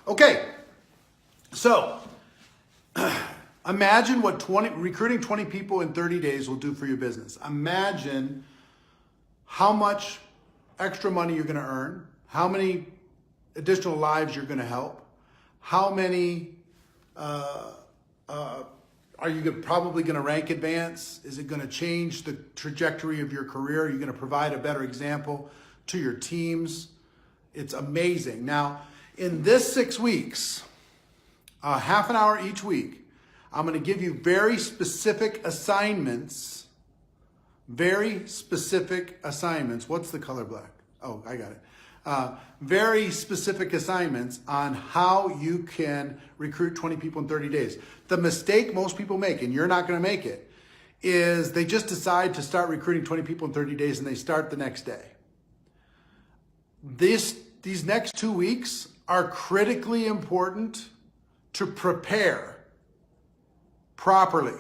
Okay, so imagine what recruiting 20 people in 30 days will do for your business. Imagine how much extra money you're going to earn, how many additional lives you're going to help, how many are you probably going to rank advance? Is it going to change the trajectory of your career? Are you going to provide a better example to your teams? It's amazing. Now, in this 6 weeks, half an hour each week, I'm going to give you very specific assignments. Very specific assignments. What's the color black? Oh, I got it. Very specific assignments on how you can recruit 20 people in 30 days. The mistake most people make, and you're not going to make it, is they just decide to start recruiting 20 people in 30 days and they start the next day. These next 2 weeks are critically important to prepare properly,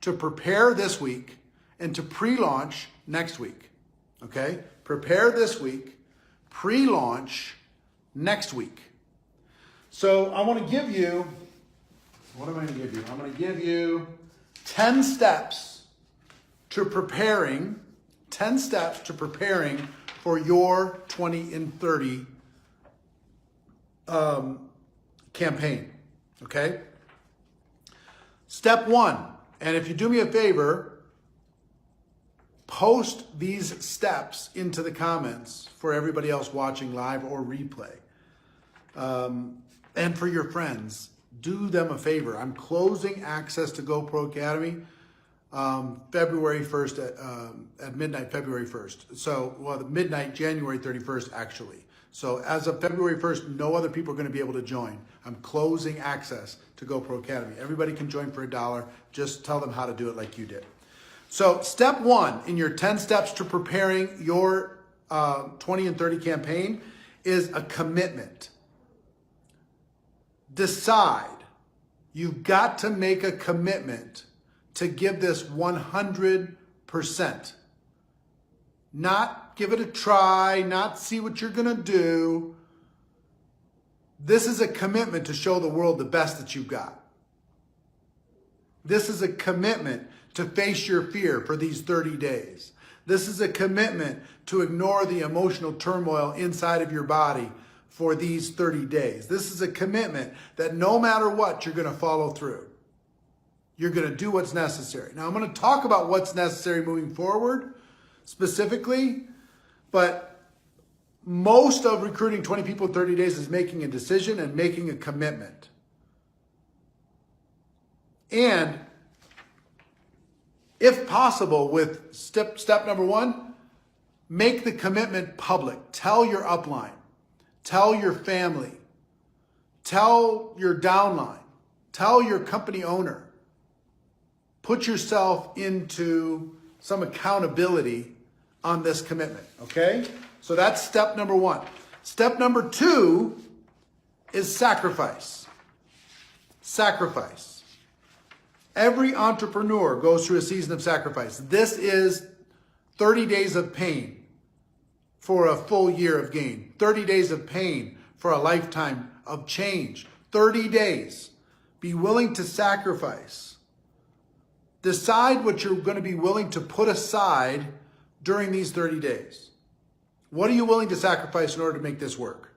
to prepare this week and to pre-launch next week. Okay? Prepare this week, pre-launch next week. So I want to give you, what am I going to give you? I'm going to give you 10 steps to preparing, 10 steps to preparing for your 20 in 30 campaign. Okay? Step 1, and if you do me a favor, post these steps into the comments for everybody else watching live or replay. And for your friends, do them a favor. I'm closing access to GoPro Academy February 1st at midnight, February 1st. So, well, midnight, January 31st, actually. So as of February 1st, no other people are going to be able to join. I'm closing access to GoPro Academy. Everybody can join for $1. Just tell them how to do it like you did. So step 1 in your 10 steps to preparing your 20 and 30 campaign is a commitment. Decide. You've got to make a commitment to give this 100%. Not give it a try, not see what you're going to do. This is a commitment to show the world the best that you've got. This is a commitment to face your fear for these 30 days. This is a commitment to ignore the emotional turmoil inside of your body for these 30 days. This is a commitment that no matter what, you're going to follow through. You're going to do what's necessary. Now, I'm going to talk about what's necessary moving forward specifically, but most of recruiting 20 people in 30 days is making a decision and making a commitment. And if possible, with step number 1, make the commitment public. Tell your upline, tell your family, tell your downline, tell your company owner. Put yourself into some accountability on this commitment, okay? So that's step number 1. Step number 2 is sacrifice. Sacrifice. Every entrepreneur goes through a season of sacrifice. This is 30 days of pain for a full year of gain. 30 days of pain for a lifetime of change. 30 days. Be willing to sacrifice. Decide what you're going to be willing to put aside during these 30 days. What are you willing to sacrifice in order to make this work?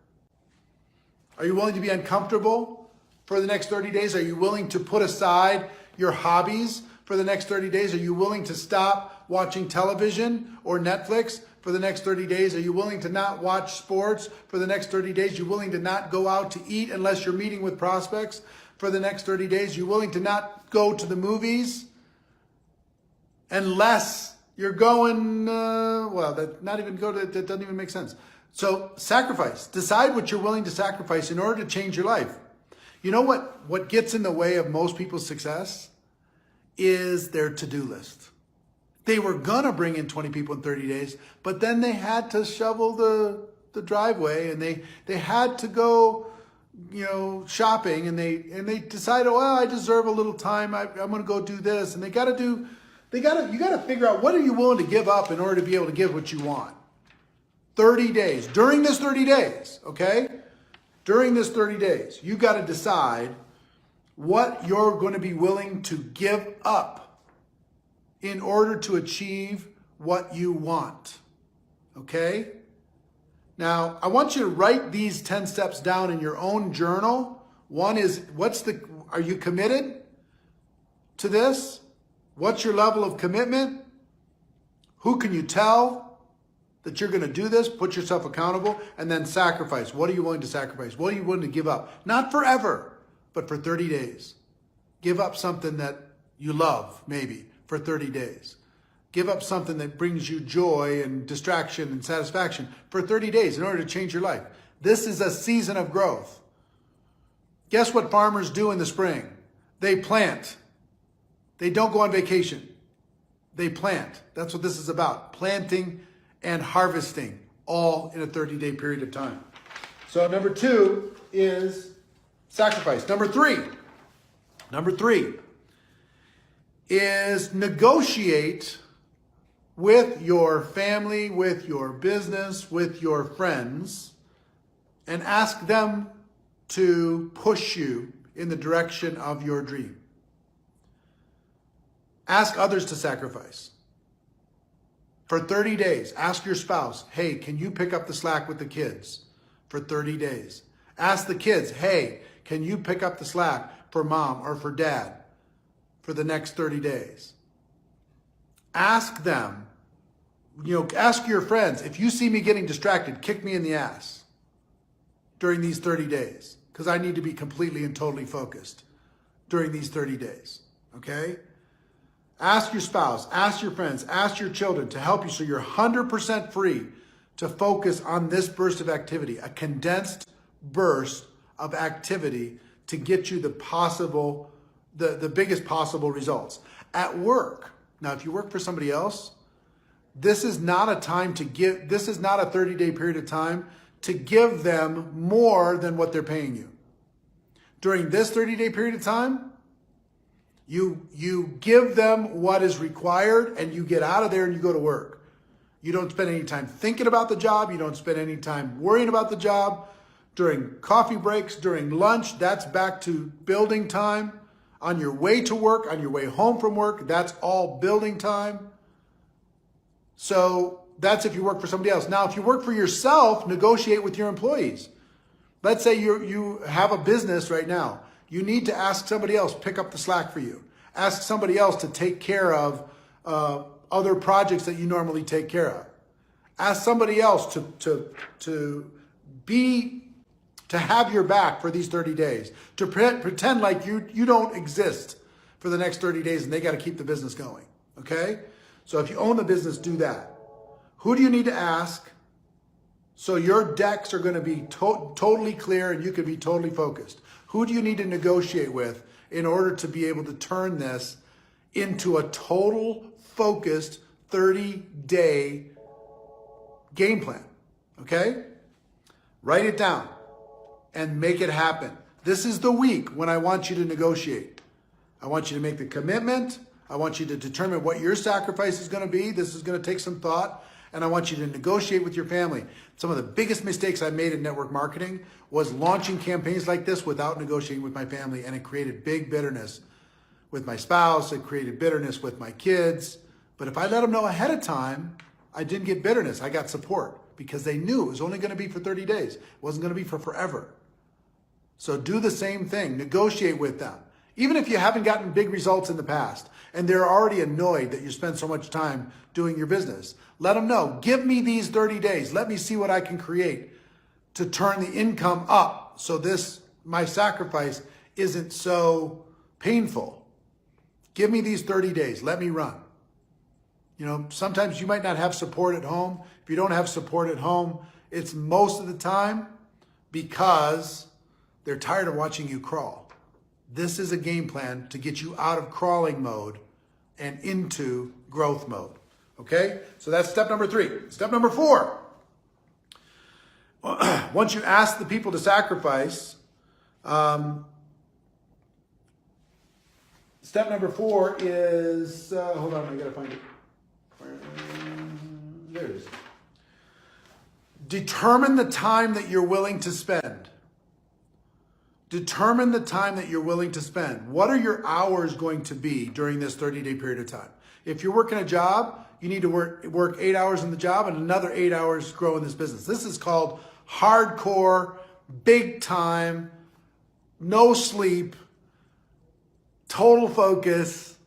Are you willing to be uncomfortable for the next 30 days? Are you willing to put aside your hobbies for the next 30 days? Are you willing to stop watching television or Netflix for the next 30 days? Are you willing to not watch sports for the next 30 days? Are you willing to not go out to eat unless you're meeting with prospects for the next 30 days? Are you willing to not go to the movies unless you're going, that doesn't even make sense. So sacrifice. Decide what you're willing to sacrifice in order to change your life. You know what gets in the way of most people's success is their to-do list. They were going to bring in 20 people in 30 days, but then they had to shovel the driveway and they had to go, shopping and they decided, well, I deserve a little time. I'm going to go do this. And you got to figure out what are you willing to give up in order to be able to give what you want. 30 days. During this 30 days, okay? during this 30 days, you got to decide what you're going to be willing to give up in order to achieve what you want. Okay? Now, I want you to write these 10 steps down in your own journal. One is, are you committed to this? What's your level of commitment? Who can you tell that you're going to do this? Put yourself accountable. And then sacrifice. What are you willing to sacrifice? What are you willing to give up? Not forever, but for 30 days. Give up something that you love, maybe, for 30 days. Give up something that brings you joy and distraction and satisfaction for 30 days in order to change your life. This is a season of growth. Guess what farmers do in the spring? They plant. They don't go on vacation. They plant. That's what this is about. Planting and harvesting, all in a 30-day period of time. So number 2 is sacrifice. Number three is negotiate with your family, with your business, with your friends, and ask them to push you in the direction of your dream. Ask others to sacrifice. For 30 days, ask your spouse, hey, can you pick up the slack with the kids for 30 days? Ask the kids, hey, can you pick up the slack for mom or for dad for the next 30 days? Ask them, ask your friends, if you see me getting distracted, kick me in the ass during these 30 days, because I need to be completely and totally focused during these 30 days, okay? Ask your spouse, ask your friends, ask your children to help you so you're 100% free to focus on this burst of activity, a condensed burst of activity to get you the biggest possible results. At work, now if you work for somebody else, this is not a 30-day period of time to give them more than what they're paying you. During this 30-day period of time, you give them what is required and you get out of there and you go to work. You don't spend any time thinking about the job. You don't spend any time worrying about the job. During coffee breaks, during lunch, that's back to building time. On your way to work, on your way home from work, that's all building time. So that's if you work for somebody else. Now, if you work for yourself, negotiate with your employees. Let's say you have a business right now. You need to ask somebody else, pick up the slack for you. Ask somebody else to take care of other projects that you normally take care of. Ask somebody else to have your back for these 30 days, to pretend like you don't exist for the next 30 days and they got to keep the business going, okay? So if you own the business, do that. Who do you need to ask so your decks are going to be totally clear and you can be totally focused? Who do you need to negotiate with in order to be able to turn this into a total focused 30-day game plan, okay? Write it down and make it happen. This is the week when I want you to negotiate. I want you to make the commitment. I want you to determine what your sacrifice is going to be. This is going to take some thought. And I want you to negotiate with your family. Some of the biggest mistakes I made in network marketing was launching campaigns like this without negotiating with my family. And it created big bitterness with my spouse. It created bitterness with my kids. But if I let them know ahead of time, I didn't get bitterness. I got support because they knew it was only going to be for 30 days. It wasn't going to be for forever. So do the same thing. Negotiate with them. Even if you haven't gotten big results in the past and they're already annoyed that you spend so much time doing your business, let them know, give me these 30 days. Let me see what I can create to turn the income up so my sacrifice isn't so painful. Give me these 30 days. Let me run. Sometimes you might not have support at home. If you don't have support at home, it's most of the time because they're tired of watching you crawl. This is a game plan to get you out of crawling mode and into growth mode. Okay? So that's step number 3. Step number 4. Once you ask the people to sacrifice, step number 4 is, hold on, I gotta find it. There it is. Determine the time that you're willing to spend. Determine the time that you're willing to spend. What are your hours going to be during this 30-day period of time? If you're working a job, you need to work 8 hours in the job and another 8 hours growing this business. This is called hardcore, big time, no sleep, total focus,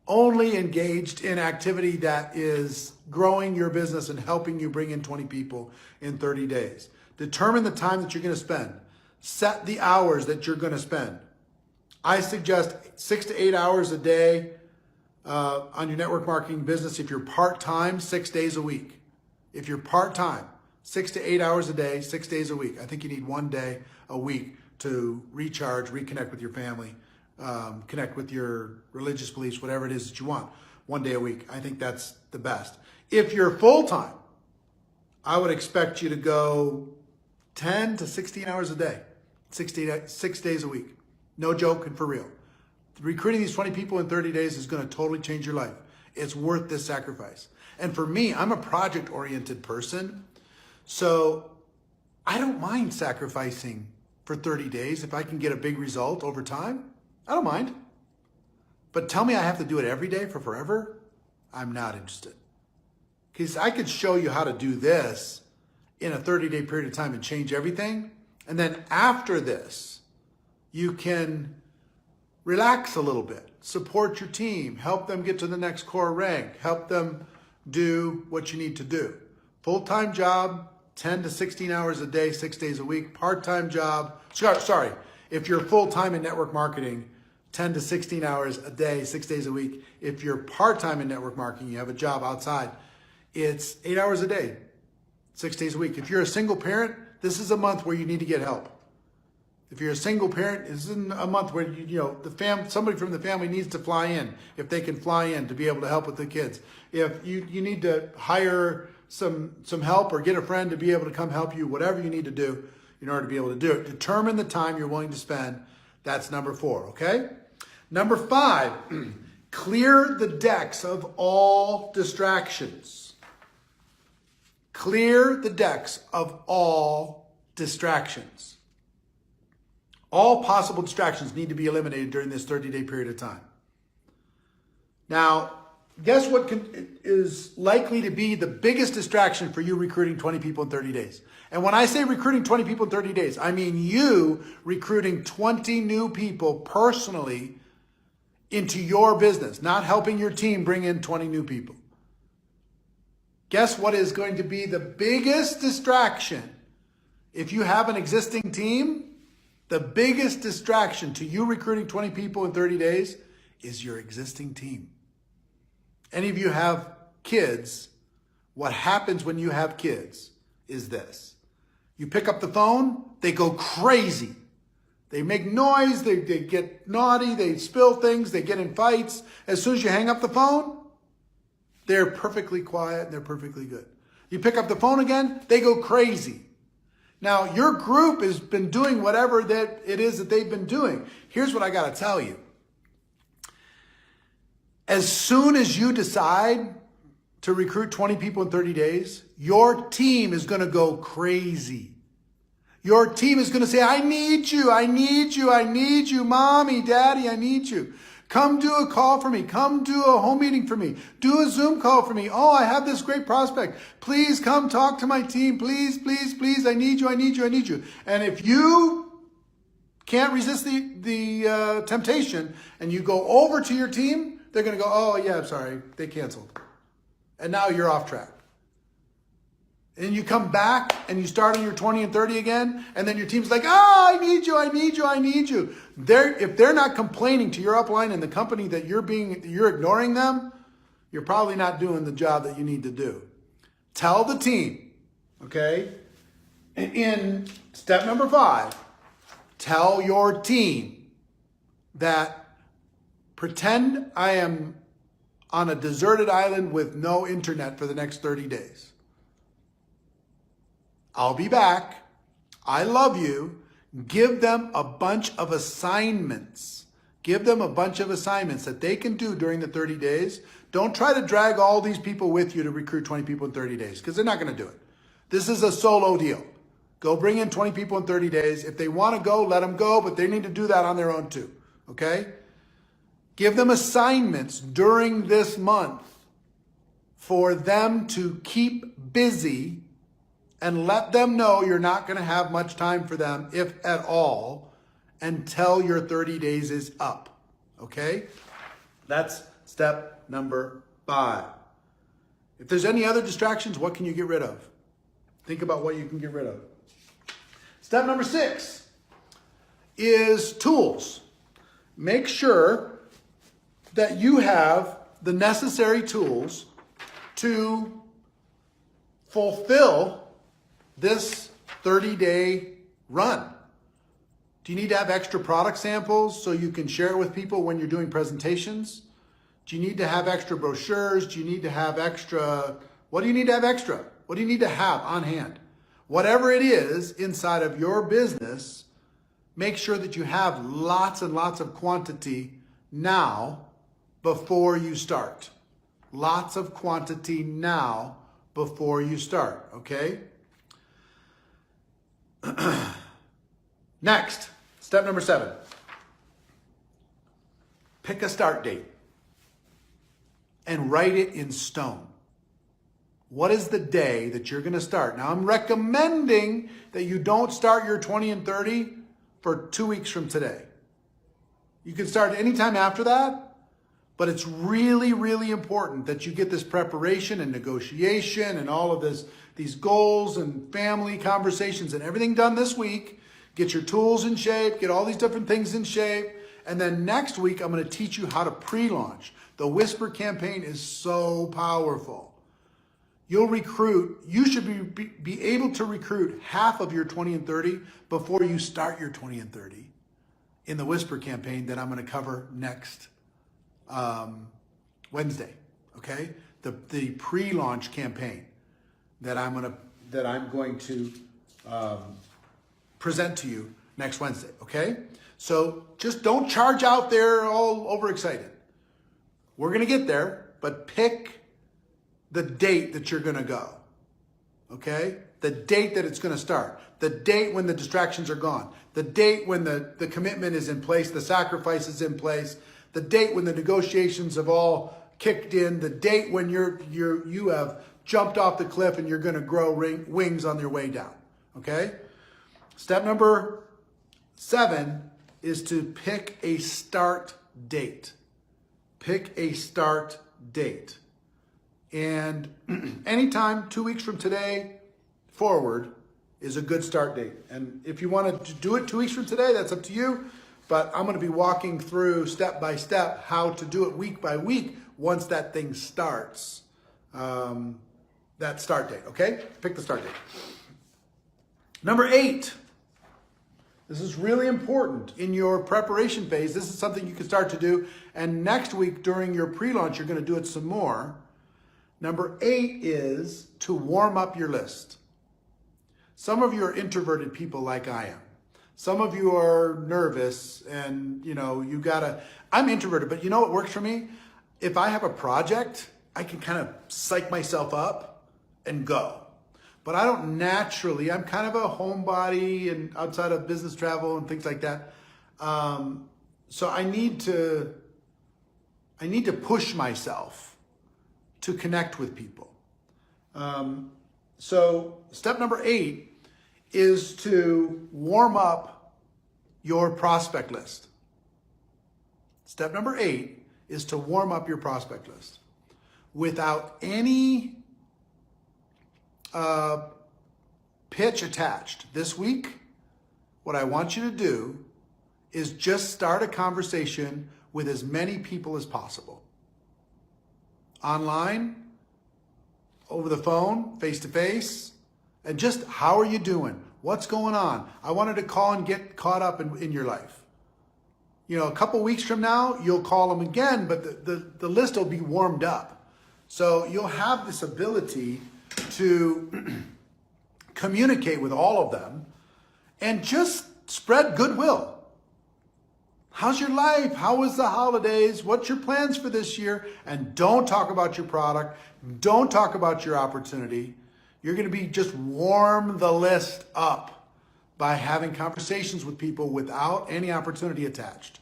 only engaged in activity that is growing your business and helping you bring in 20 people in 30 days. Determine the time that you're going to spend. Set the hours that you're going to spend. I suggest 6 to 8 hours a day on your network marketing business. If you're part-time, 6 days a week. If you're part-time, 6 to 8 hours a day, 6 days a week. I think you need 1 day a week to recharge, reconnect with your family, connect with your religious beliefs, whatever it is that you want. 1 day a week. I think that's the best. If you're full-time, I would expect you to go 10 to 16 hours a day, 6 days a week. No joke and for real. Recruiting these 20 people in 30 days is going to totally change your life. It's worth this sacrifice. And for me, I'm a project-oriented person, so I don't mind sacrificing for 30 days if I can get a big result over time. I don't mind. But tell me I have to do it every day for forever? I'm not interested. Because I could show you how to do this in a 30-day period of time and change everything. And then after this, you can relax a little bit, support your team, help them get to the next core rank, help them do what you need to do. Full-time job, 10 to 16 hours a day, 6 days a week. Part-time job, sorry, if you're full-time in network marketing, 10 to 16 hours a day, 6 days a week. If you're part-time in network marketing, you have a job outside, it's 8 hours a day, 6 days a week. If you're a single parent, this is a month where you need to get help. If you're a single parent, this is a month where somebody from the family needs to fly in, if they can fly in to be able to help with the kids. If you need to hire some help or get a friend to be able to come help you, whatever you need to do in order to be able to do it. Determine the time you're willing to spend. That's number 4, okay? Number 5, clear the decks of all distractions. Clear the decks of all distractions. All possible distractions need to be eliminated during this 30-day period of time. Now, guess what is likely to be the biggest distraction for you recruiting 20 people in 30 days? And when I say recruiting 20 people in 30 days, I mean you recruiting 20 new people personally into your business, not helping your team bring in 20 new people. Guess what is going to be the biggest distraction if you have an existing team? The biggest distraction to you recruiting 20 people in 30 days is your existing team. Any of you have kids, what happens when you have kids is this. You pick up the phone, they go crazy. They make noise, they get naughty, they spill things, they get in fights. As soon as you hang up the phone, they're perfectly quiet and they're perfectly good. You pick up the phone again, they go crazy. Now, your group has been doing whatever that it is that they've been doing. Here's what I got to tell you. As soon as you decide to recruit 20 people in 30 days, your team is going to go crazy. Your team is going to say, I need you, I need you, I need you, mommy, daddy, I need you. Come do a call for me. Come do a home meeting for me. Do a Zoom call for me. Oh, I have this great prospect. Please come talk to my team. Please, please, please. I need you. I need you. I need you. And if you can't resist the temptation and you go over to your team, they're going to go, oh, yeah, I'm sorry. They canceled. And now you're off track. And you come back and you start on your 20 and 30 again, and then your team's like, oh, I need you, I need you, I need you. If they're not complaining to your upline and the company that you're ignoring them, you're probably not doing the job that you need to do. Tell the team, okay? In step number 5, tell your team that pretend I am on a deserted island with no internet for the next 30 days. I'll be back. I love you. Give them a bunch of assignments. Give them a bunch of assignments that they can do during the 30 days. Don't try to drag all these people with you to recruit 20 people in 30 days because they're not going to do it. This is a solo deal. Go bring in 20 people in 30 days. If they want to go, let them go, but they need to do that on their own too. Okay? Give them assignments during this month for them to keep busy, and let them know you're not going to have much time for them, if at all, until your 30 days is up. Okay? That's step number 5. If there's any other distractions, what can you get rid of? Think about what you can get rid of. Step number 6 is tools. Make sure that you have the necessary tools to fulfill this 30-day run. Do you need to have extra product samples so you can share it with people when you're doing presentations? Do you need to have extra brochures? Do you need to have extra? What do you need to have extra? What do you need to have on hand? Whatever it is inside of your business, make sure that you have lots and lots of quantity now before you start. Lots of quantity now before you start, okay? Next, step number 7. Pick a start date and write it in stone. What is the day that you're going to start? Now, I'm recommending that you don't start your 20 and 30 for 2 weeks from today. You can start anytime after that, but it's really, really important that you get this preparation and negotiation and all of these goals and family conversations and everything done this week. Get your tools in shape, get all these different things in shape. And then next week, I'm going to teach you how to pre-launch. The Whisper campaign is so powerful. You'll recruit, you should be able to recruit half of your 20 and 30 before you start your 20 and 30 in the Whisper campaign that I'm going to cover next Wednesday. Okay? The pre-launch campaign that I'm going to present to you next Wednesday. Okay? So just don't charge out there all overexcited. We're going to get there, but pick the date that you're going to go, okay? The date that it's going to start, the date when the distractions are gone, the date when the commitment is in place, the sacrifice is in place, the date when the negotiations have all kicked in, the date when you have jumped off the cliff and you're going to grow wings on your way down, okay? Step number 7 is to pick a start date. Pick a start date. And anytime 2 weeks from today forward is a good start date. And if you want to do it 2 weeks from today, that's up to you. But I'm going to be walking through step by step how to do it week by week once that thing starts. That start date, okay? Pick the start date. Number 8. This is really important in your preparation phase. This is something you can start to do. And next week during your pre-launch, you're going to do it some more. Number 8 is to warm up your list. Some of you are introverted people like I am. Some of you are nervous and, I'm introverted, but you know what works for me? If I have a project, I can kind of psych myself up and go. But I don't naturally, I'm kind of a homebody and outside of business travel and things like that. So I need to push myself to connect with people. So step number 8 is to warm up your prospect list. Step number 8 is to warm up your prospect list without any pitch attached. This week, what I want you to do is just start a conversation with as many people as possible. Online, over the phone, face-to-face, and just how are you doing? What's going on? I wanted to call and get caught up in your life. A couple weeks from now, you'll call them again, but the list will be warmed up. So you'll have this ability to communicate with all of them and just spread goodwill. How's your life? How was the holidays? What's your plans for this year? And don't talk about your product. Don't talk about your opportunity. You're going to be just warm the list up by having conversations with people without any opportunity attached.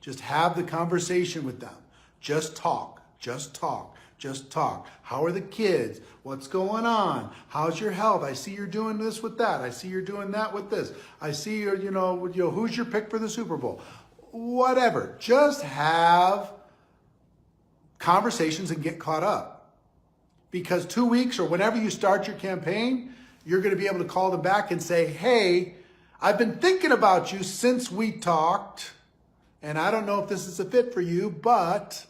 Just have the conversation with them. Just talk, just talk, just talk. How are the kids? What's going on? How's your health? I see you're doing this with that. I see you're doing that with this. I see you're, who's your pick for the Super Bowl? Whatever. Just have conversations and get caught up. Because 2 weeks or whenever you start your campaign, you're going to be able to call them back and say, hey, I've been thinking about you since we talked, and I don't know if this is a fit for you, but,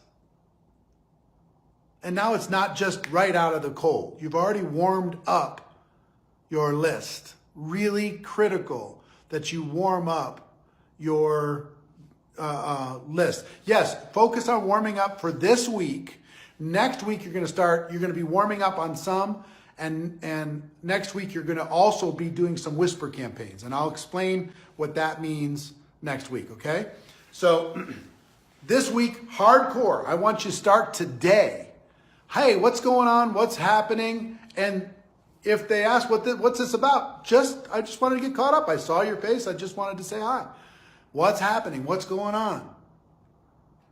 and now it's not just right out of the cold. You've already warmed up your list. Really critical that you warm up your list. Yes, focus on warming up for this week. Next week, you're going to be warming up on some, and next week, you're going to also be doing some whisper campaigns. And I'll explain what that means next week, okay? So this week, hardcore. I want you to start today. Hey, what's going on? What's happening? And if they ask, what's this about? I just wanted to get caught up. I saw your face. I just wanted to say hi. What's happening? What's going on?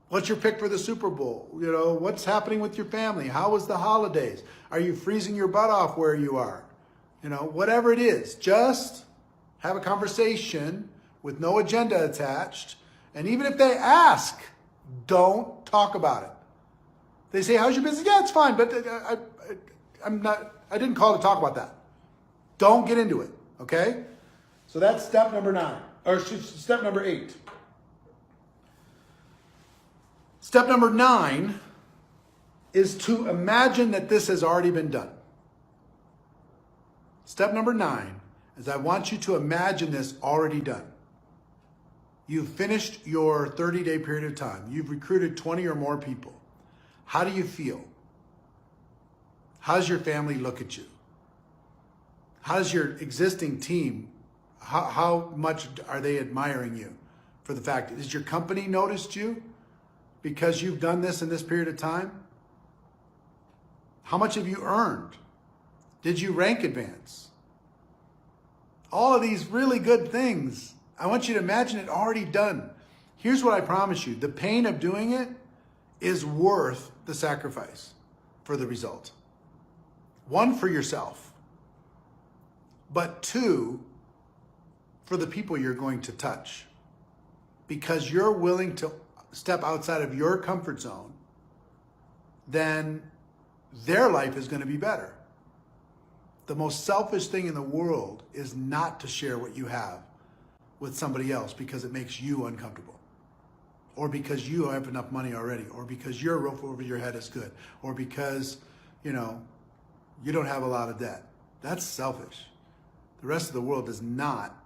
What's your pick for the Super Bowl? What's happening with your family? How was the holidays? Are you freezing your butt off where you are? Whatever it is, just have a conversation with no agenda attached. And even if they ask, don't talk about it. They say, how's your business? Yeah, it's fine, but I didn't call to talk about that. Don't get into it, okay? So that's step number 8. Step number 9 is to imagine that this has already been done. Step number 9 is I want you to imagine this already done. You've finished your 30-day period of time. You've recruited 20 or more people. How do you feel? How does your family look at you? How does your existing team, how much are they admiring you for the fact? Has your company noticed you? Because you've done this in this period of time? How much have you earned? Did you rank advance? All of these really good things. I want you to imagine it already done. Here's what I promise you. The pain of doing it is worth the sacrifice for the result. 1, for yourself. But 2, for the people you're going to touch. Because you're willing to step outside of your comfort zone, then their life is going to be better. The most selfish thing in the world is not to share what you have with somebody else because it makes you uncomfortable, or because you have enough money already, or because your roof over your head is good, or because, you don't have a lot of debt. That's selfish. The rest of the world does not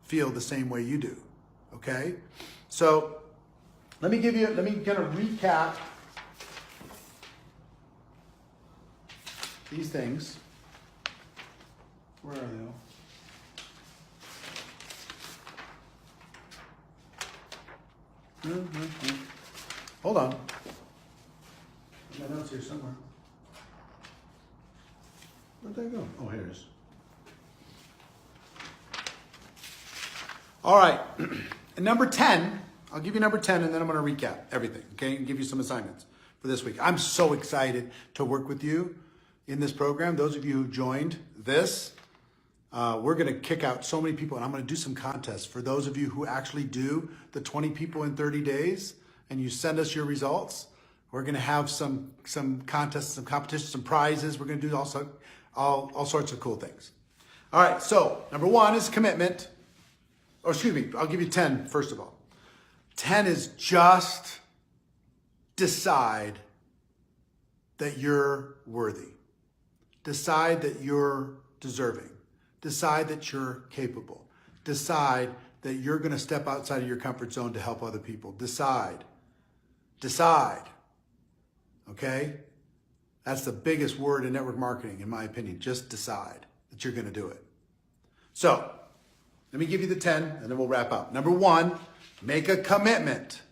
feel the same way you do, okay? So, let me kind of recap these things. Where are they all? Hold on. My notes here somewhere. Where'd that go? Oh, here it is. All right. And number 10, I'll give you number 10 and then I'm going to recap everything, okay? And give you some assignments for this week. I'm so excited to work with you in this program. Those of you who joined this, we're going to kick out so many people, and I'm going to do some contests for those of you who actually do the 20 people in 30 days and you send us your results. We're going to have some contests, some competitions, some prizes. We're going to do also all sorts of cool things. All right, so number 1 is commitment. Or excuse me, I'll give you 10 first of all. 10 is just decide that you're worthy. Decide that you're deserving. Decide that you're capable. Decide that you're going to step outside of your comfort zone to help other people. Decide. Okay? That's the biggest word in network marketing, in my opinion. Just decide that you're going to do it. So, let me give you the 10 and then we'll wrap up. Number 1, make a commitment.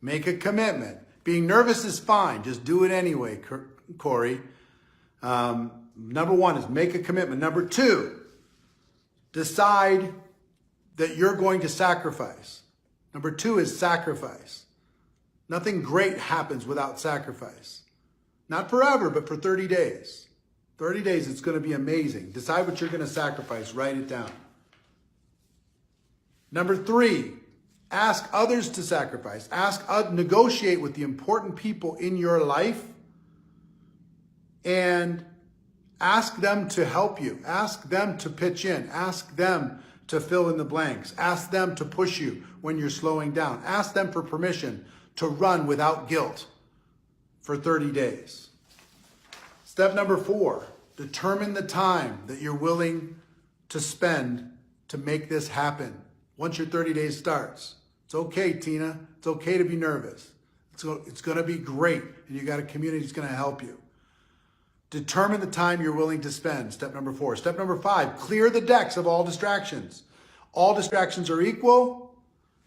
Make a commitment. Being nervous is fine. Just do it anyway, Corey. number one is make a commitment. Number two, decide that you're going to sacrifice. Number two is sacrifice. Nothing great happens without sacrifice. Not forever, but for 30 days. 30 days, it's going to be amazing. Decide what you're going to sacrifice. Write it down. Number three, ask others to sacrifice. Negotiate with the important people in your life and ask them to help you. Ask them to pitch in. Ask them to fill in the blanks. Ask them to push you when you're slowing down. Ask them for permission to run without guilt for 30 days. Step number four, determine the time that you're willing to spend to make this happen. Once your 30 days starts, it's okay, Tina. It's okay to be nervous. It's going to be great, and you got a community that's going to help you. Determine the time you're willing to spend. Step number four. Step number five, clear the decks of all distractions. All distractions are equal.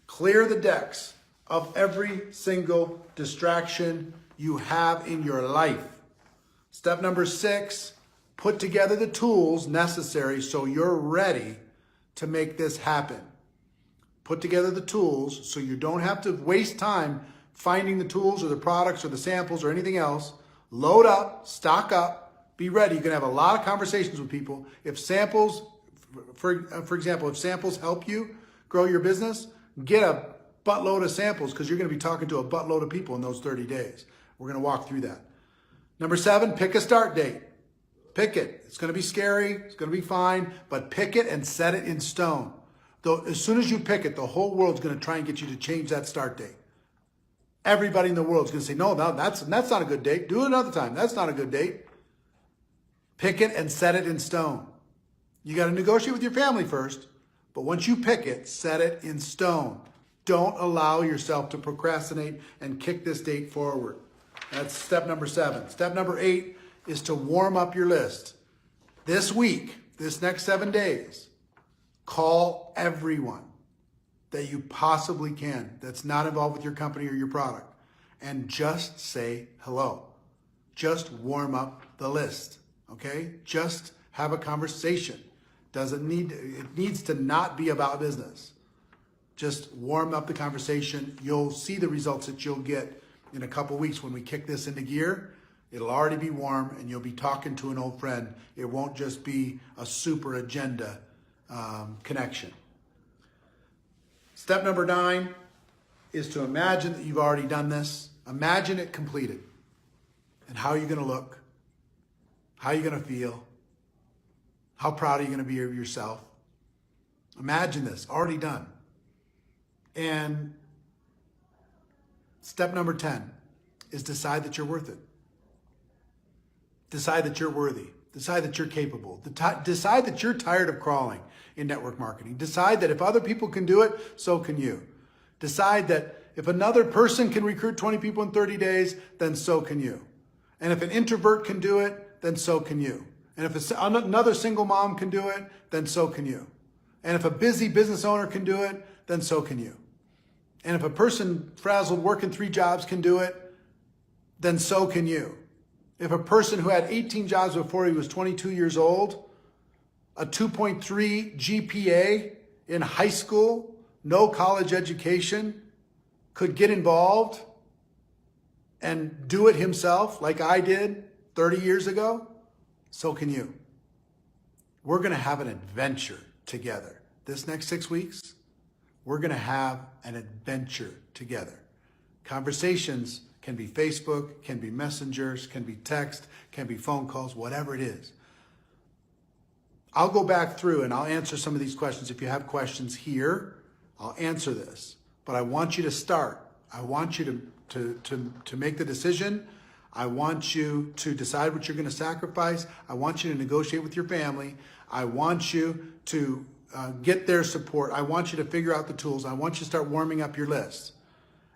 Clear the decks of every single distraction you have in your life. Step number six, put together the tools necessary so you're ready to make this happen. Put together the tools so you don't have to waste time finding the tools or the products or the samples or anything else. Load up, stock up, be ready. You can have a lot of conversations with people. If samples, for example, if samples help you grow your business, get a buttload of samples because you're going to be talking to a buttload of people in those 30 days. We're going to walk through that. Number seven, pick a start date. Pick it. It's going to be scary. It's going to be fine, but pick it and set it in stone. Though, as soon as you pick it, the whole world's going to try and get you to change that start date. Everybody in the world is going to say, no, that's not a good date. Do it another time. That's not a good date. Pick it and set it in stone. You got to negotiate with your family first, but once you pick it, set it in stone. Don't allow yourself to procrastinate and kick this date forward. That's step number seven. Step number eight is to warm up your list. This week, this next 7 days, call everyone that you possibly can that's not involved with your company or your product and just say hello. Just warm up the list, okay? Just have a conversation. It needs to not be about business. Just warm up the conversation. You'll see the results that you'll get in a couple weeks when we kick this into gear. It'll already be warm and you'll be talking to an old friend. It won't just be a super agenda connection. Step number 9 is to imagine that you've already done this. Imagine it completed. And how are you going to look? How are you going to feel? How proud are you going to be of yourself? Imagine this, already done. And step number 10 is decide that you're worth it. Decide that you're worthy. Decide that you're capable. Decide that you're tired of crawling in network marketing. Decide that if other people can do it, so can you. Decide that if another person can recruit 20 people in 30 days, then so can you. And if an introvert can do it, then so can you. And if another single mom can do it, then so can you. And if a busy business owner can do it, then so can you. And if a person frazzled working 3 jobs can do it, then so can you. If a person who had 18 jobs before he was 22 years old, a 2.3 GPA in high school, no college education, could get involved and do it himself like I did 30 years ago, so can you. We're going to have an adventure together. This next 6 weeks, we're going to have an adventure together. Conversations can be Facebook, can be messengers, can be text, can be phone calls, whatever it is. I'll go back through and I'll answer some of these questions. If you have questions here, I'll answer this. But I want you to start. I want you to make the decision. I want you to decide what you're going to sacrifice. I want you to negotiate with your family. I want you to get their support. I want you to figure out the tools. I want you to start warming up your list.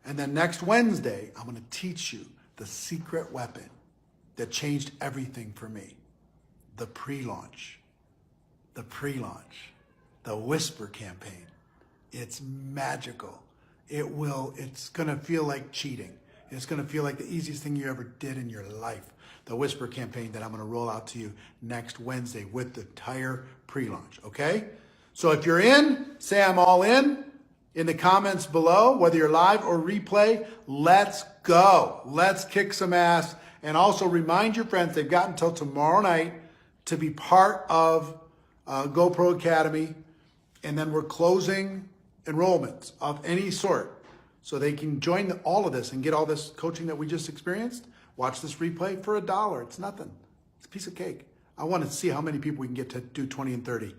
And then next Wednesday, I'm going to teach you the secret weapon that changed everything for me. The pre-launch. The pre-launch. The Whisper campaign. It's magical. It's going to feel like cheating. It's going to feel like the easiest thing you ever did in your life. The Whisper campaign that I'm going to roll out to you next Wednesday with the entire pre-launch, okay? So if you're in, say I'm all in the comments below, whether you're live or replay. Let's go. Let's kick some ass. And also remind your friends they've got until tomorrow night to be part of GoPro Academy. And then we're closing enrollments of any sort so they can join all of this and get all this coaching that we just experienced. Watch this replay for $1. It's nothing. It's a piece of cake. I want to see how many people we can get to do 20 and 30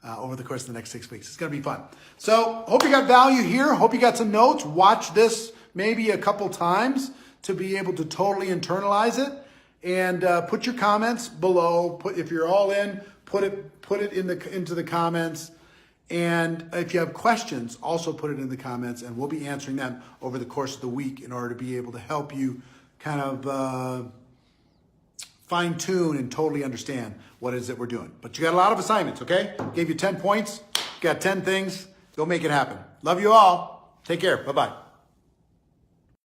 over the course of the next 6 weeks. It's going to be fun. So hope you got value here. Hope you got some notes. Watch this maybe a couple times to be able to totally internalize it. And put your comments below. If you're all in, put it into the comments. And if you have questions, also put it in the comments, and we'll be answering them over the course of the week in order to be able to help you kind of fine tune and totally understand what it is that we're doing. But you got a lot of assignments, okay? Gave you 10 points, got 10 things. Go make it happen. Love you all. Take care. Bye-bye.